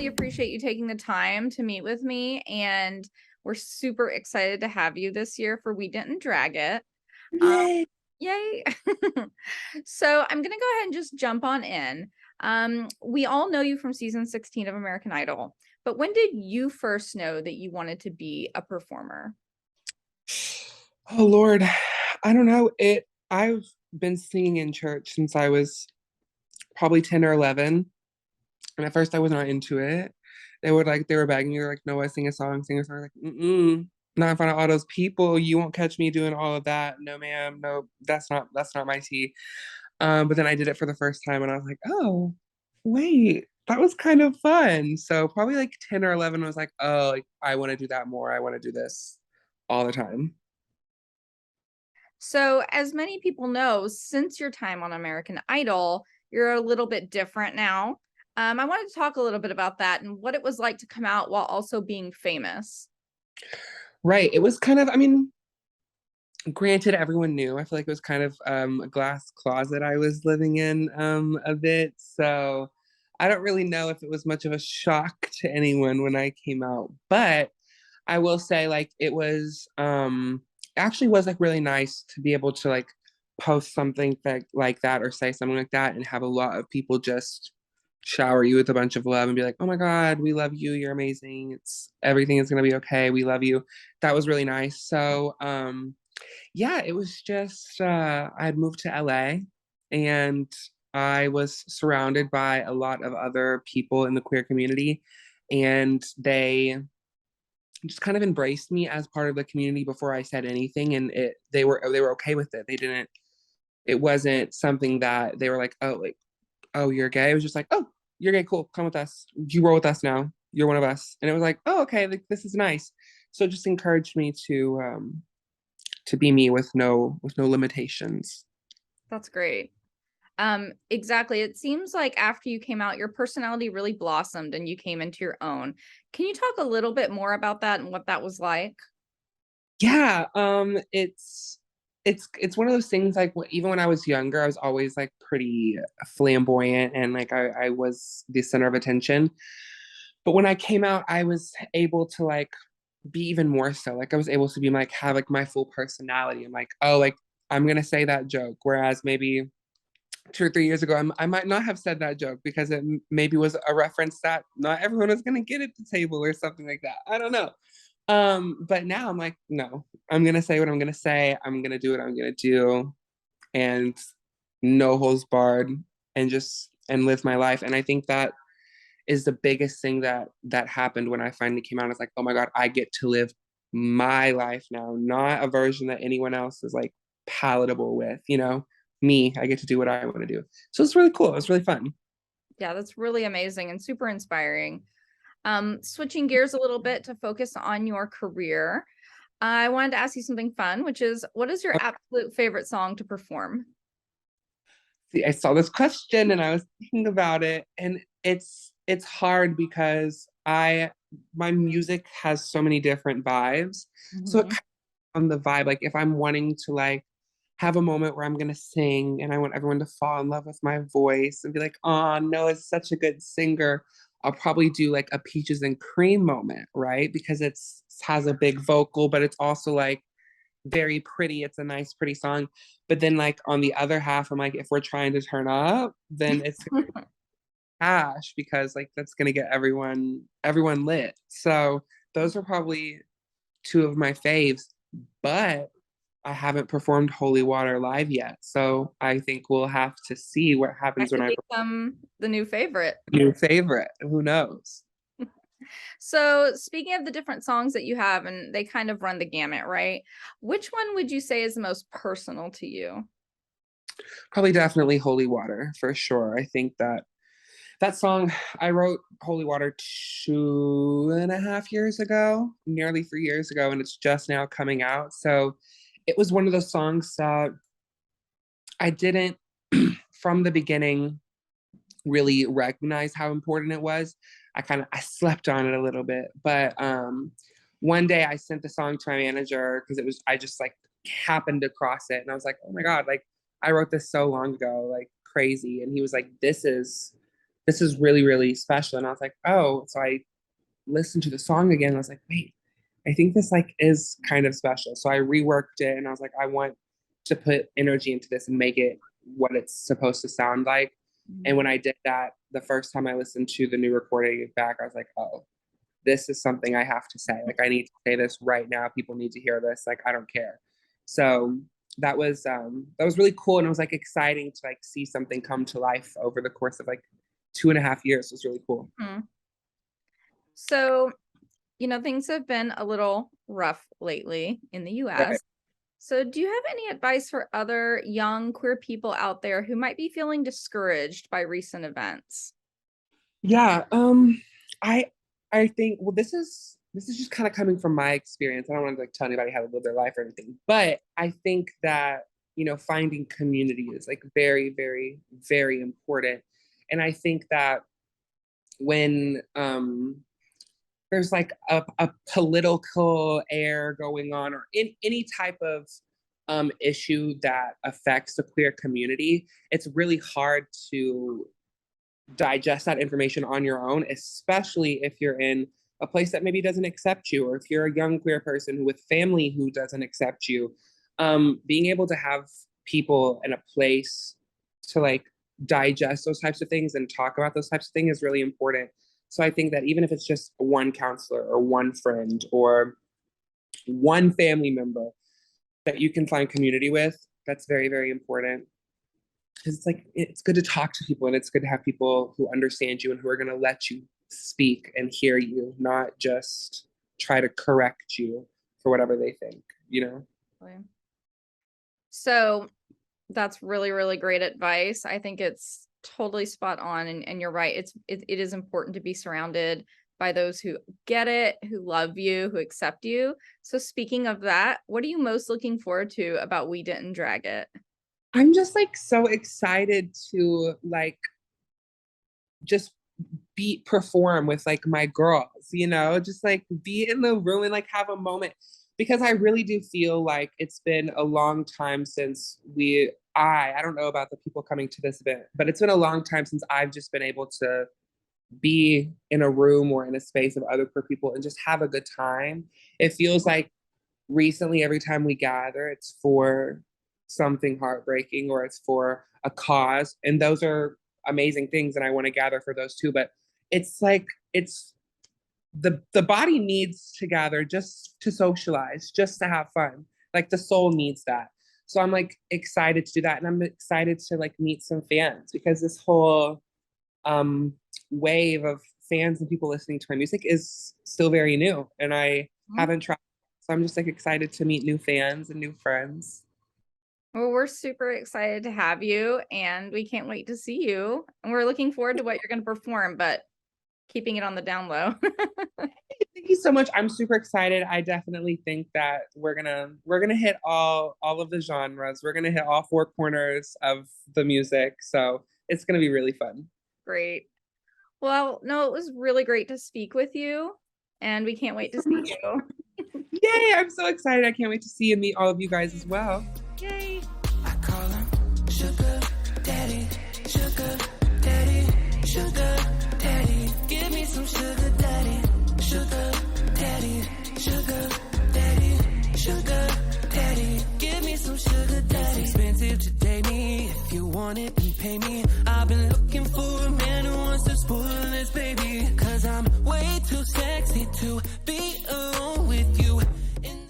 really appreciate you taking the time to meet with me, and we're super excited to have you this year for We Didn't Drag It. Um, Yay. Yay. So I'm gonna go ahead and just jump on in. We all know you from season 16 of American Idol, but when did you first know that you wanted to be a performer? Oh Lord, I don't know. I've been singing in church since I was probably 10 or 11. And at first I was not into it. They were begging me, like, no, I sing a song, sing a song. Like, not in front of all those people. You won't catch me doing all of that. No, ma'am. No, that's not my tea. But then I did it for the first time and I was like, oh, wait, that was kind of fun. So probably like 10 or 11 I was like, oh, like, I want to do that more. I want to do this all the time. So, as many people know, since your time on American Idol, you're a little bit different now. I wanted to talk a little bit about that and what it was like to come out while also being famous. Right. It was kind of, I mean, granted, everyone knew. I feel like it was kind of a glass closet I was living in a bit. So I don't really know if it was much of a shock to anyone when I came out. But I will say, like, it was actually was like really nice to be able to like post something like that or say something like that and have a lot of people just shower you with a bunch of love and be like, oh my God, we love you, you're amazing, it's everything is gonna be okay, we love you. That was really nice. So yeah, it was just I had moved to LA and I was surrounded by a lot of other people in the queer community, and they just kind of embraced me as part of the community before I said anything, and they were okay with it. They didn't it wasn't something that they were like, oh, you're gay. It was just like, oh, you're gay, cool, come with us. You roll with us now. You're one of us. And it was like, oh, okay, like, this is nice. So it just encouraged me to be me with no limitations. That's great. Exactly. It seems like after you came out, your personality really blossomed and you came into your own. Can you talk a little bit more about that and what that was like? Yeah, it's one of those things like even when I was younger, I was always like pretty flamboyant and like I was the center of attention. But when I came out, I was able to like be even more so. Like I was able to be like have like my full personality. I'm like, oh, like I'm gonna say that joke. Whereas maybe 2 or 3 years ago, I might not have said that joke because it maybe was a reference that not everyone was gonna get at the table or something like that. I don't know. But now I'm like, no, I'm gonna say what I'm gonna say. I'm gonna do what I'm gonna do, and no holds barred, and just and live my life. And I think that is the biggest thing that happened when I finally came out. It's like, oh my God, I get to live my life now, not a version that anyone else is like palatable with, me. I get to do what I want to do. So it's really cool. It's really fun. Yeah, that's really amazing and super inspiring. Switching gears a little bit to focus on your career, I wanted to ask you something fun, which is what is your absolute favorite song to perform? See, I saw this question and I was thinking about it, and it's hard because I my music has so many different vibes. So it Mhm. kind of on the vibe, like if I'm wanting to like have a moment where I'm gonna sing and I want everyone to fall in love with my voice and be like, oh no, it's such a good singer. I'll probably do like a peaches and cream moment, right? Because it's has a big vocal, but it's also like very pretty. It's a nice, pretty song. But then, like on the other half, I'm like, if we're trying to turn up, then it's cash because like that's gonna get everyone lit. So those are probably two of my faves. But I haven't performed Holy Water live yet, so I think we'll have to see what That happens when could I become the new favorite. perform your favorite. Who knows? So, speaking of the different songs that you have, and they kind of run the gamut, right? Which one would you say is the most personal to you? Probably definitely Holy Water for sure. I think that song, I wrote Holy Water 2.5 years ago, nearly 3 years ago, and it's just now coming out. So it was one of those songs that I didn't, from the beginning, really recognize how important it was. I slept on it a little bit, but one day I sent the song to my manager because I just like happened across it, and I was like, oh my God, like I wrote this so long ago, like crazy. And he was like, this is really, really special. And I was like, oh, so I listened to the song again. I was like, wait, I think this like is kind of special. So I reworked it and I was like, I want to put energy into this and make it what it's supposed to sound like. And when I did that, the first time I listened to the new recording back, I was like, oh, this is something I have to say. Like I need to say this right now. People need to hear this. Like I don't care. So that was really cool. And it was like exciting to like see something come to life over the course of like 2.5 years. It was really cool. Mm-hmm. So, things have been a little rough lately in the US. Right. So, do you have any advice for other young queer people out there who might be feeling discouraged by recent events? Yeah. I I think well this is just kind of coming from my experience. I don't want to like tell anybody how to live their life or anything, but I think that finding community is like very, very, very important. And I think that when there's like a political air going on or in any type of issue that affects the queer community, it's really hard to digest that information on your own, especially if you're in a place that maybe doesn't accept you, or if you're a young queer person with family who doesn't accept you. Being able to have people in a place to like digest those types of things and talk about those types of things is really important. So I think that even if it's just one counselor or one friend or one family member that you can find community with, that's very, very important. Because it's like it's good to talk to people and it's good to have people who understand you and who are going to let you speak and hear you, not just try to correct you for whatever they think. So that's really, really great advice. I think it's totally spot on. And you're right. It is important to be surrounded by those who get it, who love you, who accept you. So speaking of that, what are you most looking forward to about We Didn't Drag It? I'm just like so excited to like just perform with like my girls, just like be in the room and like have a moment, because I really do feel like it's been a long time since I don't know about the people coming to this event, but it's been a long time since I've just been able to be in a room or in a space of other queer people and just have a good time. It feels like recently every time we gather, it's for something heartbreaking or it's for a cause. And those are amazing things. And I want to gather for those too. But it's like, it's the body needs to gather just to socialize, just to have fun. Like the soul needs that. So I'm like excited to do that. And I'm excited to like meet some fans, because this whole wave of fans and people listening to my music is still very new. And I haven't tried. So I'm just like excited to meet new fans and new friends. Well, we're super excited to have you and we can't wait to see you. And we're looking forward to what you're going to perform, but keeping it on the down low. Thank you so much. I'm super excited. I definitely think that we're gonna hit all of the genres. We're gonna hit all four corners of the music. So it's gonna be really fun. Great. Well, no, it was really great to speak with you, and we can't wait to see you. Yay, I'm so excited. I can't wait to see and meet all of you guys as well. Yay. I call him sugar daddy, sugar daddy, sugar daddy. Give me some sugar daddy, sugar daddy, sugar daddy, sugar daddy. Give me some sugar daddy. It's expensive to date me. If you want it, then pay me. I've been looking for a man who wants to spoil this baby. Cause I'm way too sexy to be